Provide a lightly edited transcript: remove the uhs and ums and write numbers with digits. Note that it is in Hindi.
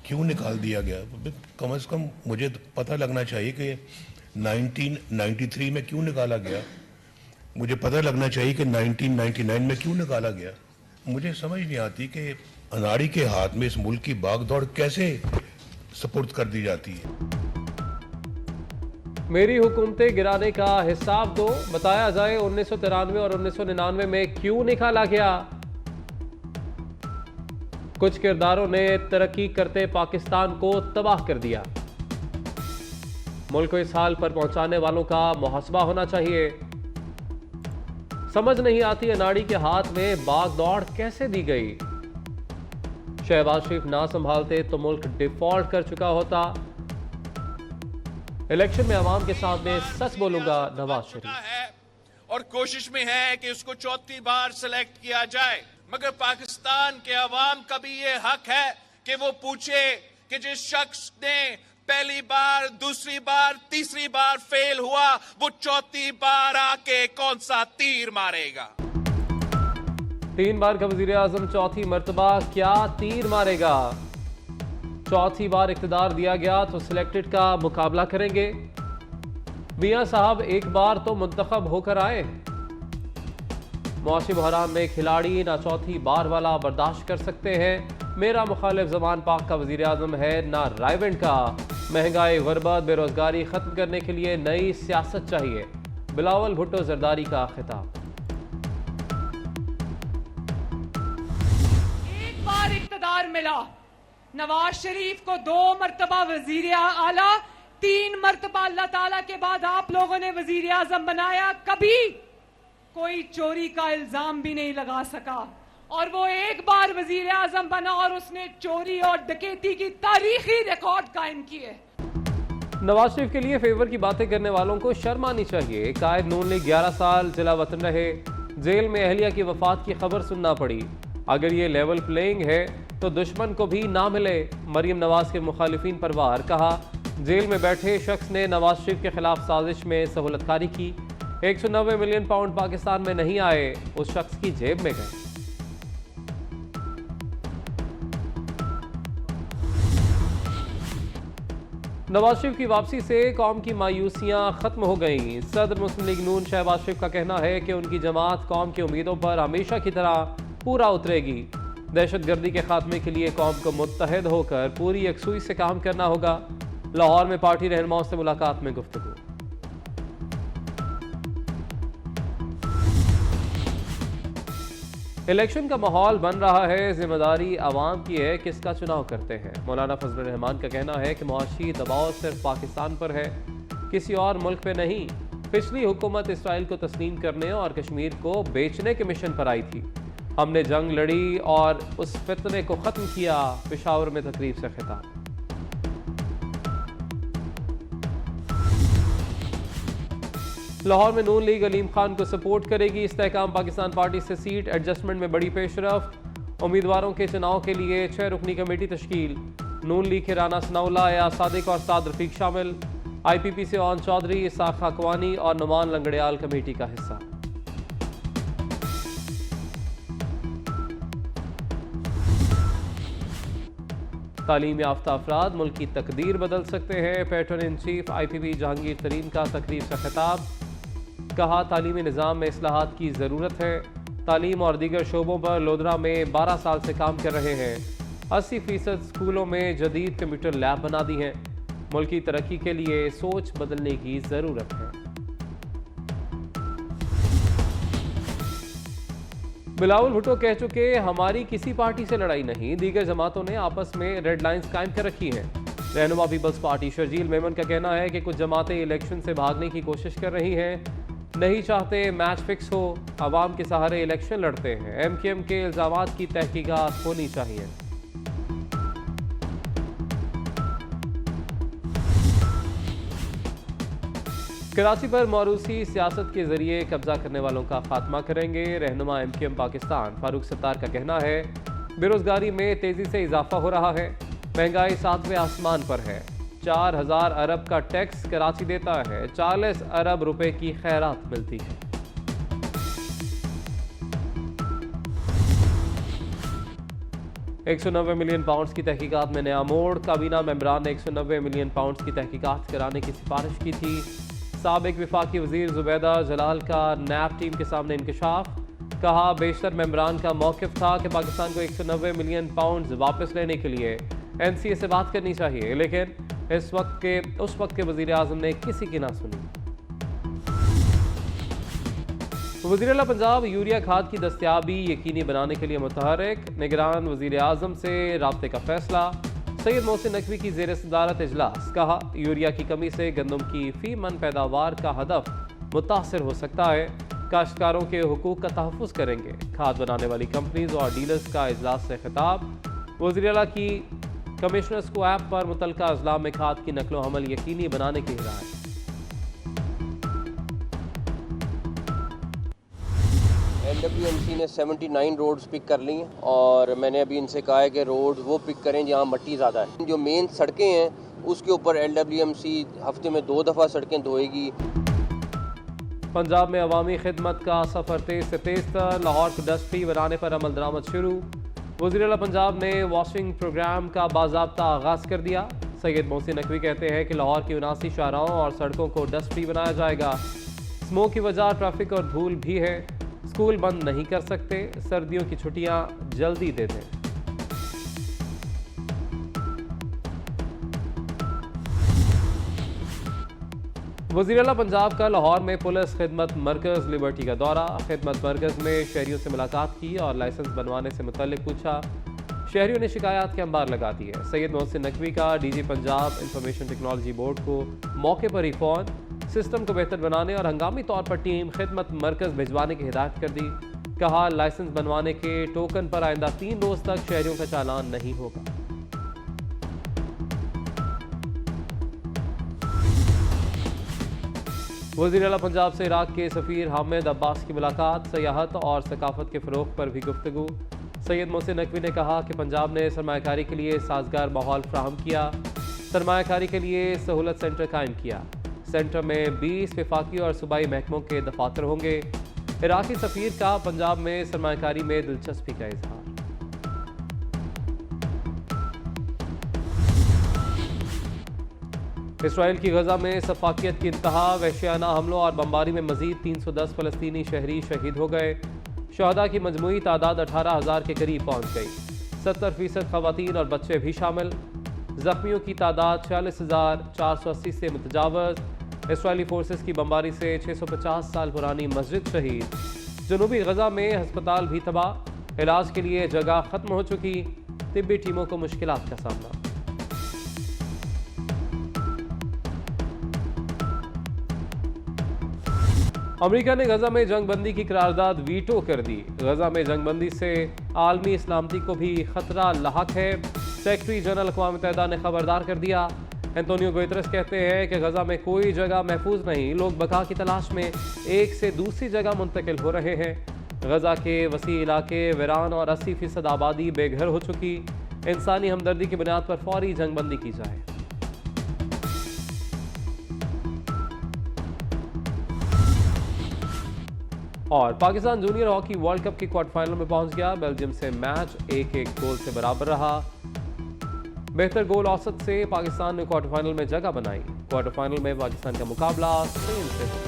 क्यों निकाल दिया गया? कम से कम मुझे तो पता लगना चाहिए कि 1993 में क्यों निकाला गया, मुझे पता लगना चाहिए कि 1999 में क्यों निकाला गया। मुझे समझ नहीं आती कि अनाड़ी के हाथ में इस मुल्क की भागदौड़ कैसे सपुर्द कर दी जाती है। मेरी हुकूमतें गिराने का हिसाब दो, बताया जाए 1993 और 1999 में क्यों निकाला गया। कुछ किरदारों ने तरक्की करते पाकिस्तान को तबाह कर दिया। मुल्क को इस हाल पर पहुंचाने वालों का मुहासबा होना चाहिए। समझ नहीं आती अनाड़ी के हाथ में भागदौड़ कैसे दी गई। शहबाज शरीफ ना संभालते तो मुल्क डिफॉल्ट कर चुका होता। इलेक्शन में अवाम के सामने सच बोलूंगा नवाज शरीफ। और कोशिश में है कि उसको चौथी बार सिलेक्ट किया जाए, मगर पाकिस्तान के अवाम का भी ये हक है कि वो पूछे कि जिस शख्स ने पहली बार, दूसरी बार, तीसरी बार फेल हुआ, वो चौथी बार आके कौन सा तीर मारेगा। 3 बार का वजीर आजम चौथी मर्तबा क्या तीर मारेगा। चौथी बार इख्तिदार दिया गया तो सिलेक्टेड का मुकाबला करेंगे। मियां साहब एक बार तो मुंतखब होकर आए। मुआशी बहरान में खिलाड़ी ना चौथी बार वाला बर्दाश्त कर सकते हैं। मेरा मुखालिफ जमान पाक का वजीर आजम है ना रायवेंड का। महंगाई, गुर्बत, बेरोजगारी खत्म करने के लिए नई सियासत चाहिए। बिलावल भुट्टो जरदारी का खिताब। एक बार इख्तिदार मिला नवाज शरीफ को, 2 मरतबा वजीर आला, 3 मरतबा अल्लाह ताला के बाद आप लोगों ने वजीर आजम बनाया। कभी कोई चोरी का इल्जाम भी नहीं लगा सका, और वो एक बार वजीर आजम बना और उसने चोरी और डकैती की तारीखी रिकॉर्ड कायम किए। नवाज शरीफ के लिए फेवर की बातें करने वालों को शर्म आनी चाहिए। कायद नून लीग 11 साल जिला वतन रहे, जेल में अहलिया की वफात की खबर सुनना पड़ी। अगर ये लेवल प्लेइंग है तो दुश्मन को भी ना मिले। मरियम नवाज के मुखालिफिन पर वार, कहा जेल में बैठे शख्स ने नवाज शरीफ के खिलाफ साजिश में सहूलतकारी की। 190 मिलियन पाउंड पाकिस्तान में नहीं आए, उस शख्स की जेब में गए। नवाज शरीफ की वापसी से कौम की मायूसियां खत्म हो गईं। सदर मुस्लिम लीग नून शहबाज शरीफ का कहना है कि उनकी जमात कौम की उम्मीदों पर हमेशा की तरह पूरा उतरेगी। दहशतगर्दी के खात्मे के लिए कौम को मुत्तहद होकर पूरी यकसुई से काम करना होगा। लाहौर में पार्टी रहनुमाओं से मुलाकात में गुफ्तगू। इलेक्शन का माहौल बन रहा है, जिम्मेदारी आवाम की है किसका चुनाव करते हैं। मौलाना फजल रहमान का कहना है कि मुआशी दबाव सिर्फ पाकिस्तान पर है, किसी और मुल्क पे नहीं। पिछली हुकूमत इसराइल को तस्लीम करने और कश्मीर को बेचने के मिशन पर आई थी। हमने जंग लड़ी और उस फितने को ख़त्म किया। पेशावर में तकरीब से खिताब। लाहौर में नून लीग अलीम खान को सपोर्ट करेगी। इस्तेहकाम पाकिस्तान पार्टी से सीट एडजस्टमेंट में बड़ी पेशरफ। उम्मीदवारों के चुनाव के लिए 6 रुकनी कमेटी तश्कील। नून लीग के राना सनाउल्लाह, या सादिक और साद रफीक शामिल। IPP से ओन चौधरी, इसाक खाकवानी और नुमान लंगड़ियाल कमेटी का हिस्सा। तालीम याफ्ता अफराद मुल्क की तकदीर बदल सकते हैं। Patron in chief IPP Jahangir Tareen का तकरीब से खिताब। कहा तालीमी निज़ाम में इस्लाहात की ज़रूरत है। तालीम और दीगर शोबों पर लोधरा में 12 साल से काम कर रहे हैं। 80% स्कूलों में जदीद कंप्यूटर लैब बना दी हैं। मुल्क की तरक्की के लिए सोच बदलने की ज़रूरत है। बिलावल भुट्टो कह चुके हमारी किसी पार्टी से लड़ाई नहीं, दीगर जमातों ने आपस में रेड लाइंस कायम कर रखी हैं। रहनुमा पीपल्स पार्टी शर्जील मेमन का कहना है कि कुछ जमातें इलेक्शन से भागने की कोशिश कर रही हैं, नहीं चाहते मैच फिक्स हो, अवाम के सहारे इलेक्शन लड़ते हैं। MKM के इल्जामात की तहकीकात होनी चाहिए। कराची पर मौरूसी सियासत के जरिए कब्जा करने वालों का खात्मा करेंगे। रहनुमा MKM पाकिस्तान फारूक सत्तार का कहना है बेरोजगारी में तेजी से इजाफा हो रहा है, महंगाई 7वें आसमान पर है। 4000 अरब का टैक्स कराची देता है, 40 अरब रुपए की खैरात मिलती है। 190 मिलियन पाउंड्स की तहकीकात में नया मोड़। काबीना मेंबरान ने 190 मिलियन पाउंड्स की तहकीकात कराने की सिफारिश की थी। साबिक वफाकी वजीर जुबैदा जलाल का नैब टीम के सामने इंकशाफ। कहा बेशतर मेंबरान का मौक़िफ़ था कि पाकिस्तान को 190 मिलियन पाउंड्स वापस लेने के लिए NCA से बात करनी चाहिए, लेकिन उस वक्त के वज़ीर आज़म ने किसी की ना सुनी। वज़ीर आला पंजाब यूरिया खाद की दस्तयाबी यकीनी बनाने के लिए मुतहर्रिक। निगरान वज़ीर आज़म से राब्ते का फैसला। सैयद मोहसिन नकवी की ज़ेर सदारत इजलास। कहा यूरिया की कमी से गंदम की फी मन पैदावार का हदफ मुतासर हो सकता है। काश्तकारों के हुकूक का तहफ़्फ़ुज़ करेंगे। खाद बनाने वाली कंपनीज और डीलर्स का इजलास से खिताब। वज़ीर आला की कमिश्नर्स को ऐप पर मुतल्लिका अजला में खाद की नकलो हमल यकीनी बनाने की हिदायत। LWMC ने 79 रोड्स पिक कर ली हैं और मैंने अभी इनसे कहा है कि रोड वो पिक करें जहाँ मट्टी ज़्यादा है। जो मेन सड़कें हैं उसके ऊपर LWMC हफ्ते में 2 दफ़ा सड़कें धोएगी। पंजाब में अवामी खिदमत का सफ़र तेज़ से तेज़ तर। लाहौर को डस्ट फ्री बनाने पर अमल दरामद शुरू। वज़ीर आला पंजाब ने वॉशिंग प्रोग्राम का बाज़ाब्ता आगाज़ कर दिया। सैयद मोहसिन नकवी कहते हैं कि लाहौर की 79 शाहराहों और सड़कों को डस्ट फ्री बनाया जाएगा। स्मोक की वजह ट्रैफिक और धूल भी है। स्कूल बंद नहीं कर सकते। सर्दियों की छुट्टियां जल्दी दे दें। वज़ीर आला पंजाब का लाहौर में पुलिस खिदमत मरकज़ लिबर्टी का दौरा। खिदमत मरकज़ में शहरियों से मुलाकात की और लाइसेंस बनवाने से मुतल्लिक पूछा। शहरियों ने शिकायत के अंबार लगा दी है। सैयद मोहसिन नकवी का DG Punjab information technology board को मौके पर ही फ़ोन। सिस्टम को बेहतर बनाने और हंगामी तौर पर टीम खिदमत मरकज़ भिजवाने की हिदायत कर दी। कहा लाइसेंस बनवाने के टोकन पर आइंदा 3 रोज़ तक शहरियों का चालान नहीं होगा। वज़ीर आला पंजाब से इराक के सफ़ीर हामिद अब्बास की मुलाकात। सयाहत और सकाफत के फ़रोग़ पर भी गुफ्तगू। सैयद मोहसिन नकवी ने कहा कि पंजाब ने सरमायाकारी के लिए साजगार माहौल फ्राहम किया। सरमायाकारी के लिए सहूलत सेंटर कायम किया। सेंटर में 20 वफाकी और सूबाई महकमों के दफातर होंगे। इराकी सफ़ीर का पंजाब में सरमायाकारी में दिलचस्पी का इजहार। इसराइल की गजा में सफाकियत की इंतहा। वहशियाना हमलों और बमबारी में मजीद 310 फ़लस्तीनी शहरी शहीद हो गए। शहदा की मजमूई तादाद 18,000 के करीब पहुँच गई। 70% ख़वातीन और बच्चे भी शामिल। ज़ख्मियों की तादाद 46,480 से मुतजावज़। इसराइली फोर्सेस की बमबारी से 650 साल पुरानी मस्जिद शहीद। जनूबी गजा में हस्पताल भी तबाह। इलाज के लिए जगह ख़त्म हो चुकी। तिब्बी टीमों को मुश्किलात का सामना। अमेरिका ने गजा में जंगबंदी की करारदाद वीटो कर दी। गजा में जंगबंदी से आलमी सलामती को भी खतरा लाहक है। सेक्रेटरी जनरल अक़वाम मुत्तहिदा ने खबरदार कर दिया। एंटोनियो गुतेरेस कहते हैं कि गजा में कोई जगह महफूज नहीं। लोग बका की तलाश में एक से दूसरी जगह मुंतकिल हो रहे हैं। गजा के वसी इलाके वीरान और 80% आबादी बेघर हो चुकी। इंसानी हमदर्दी की बुनियाद पर फौरी जंगबंदी की जाए। और Pakistan junior hockey world cup के क्वार्टर फाइनल में पहुंच गया। बेल्जियम से मैच 1-1 गोल से बराबर रहा। बेहतर गोल औसत से पाकिस्तान ने क्वार्टर फाइनल में जगह बनाई। क्वार्टर फाइनल में पाकिस्तान का मुकाबला स्पेन से होगा।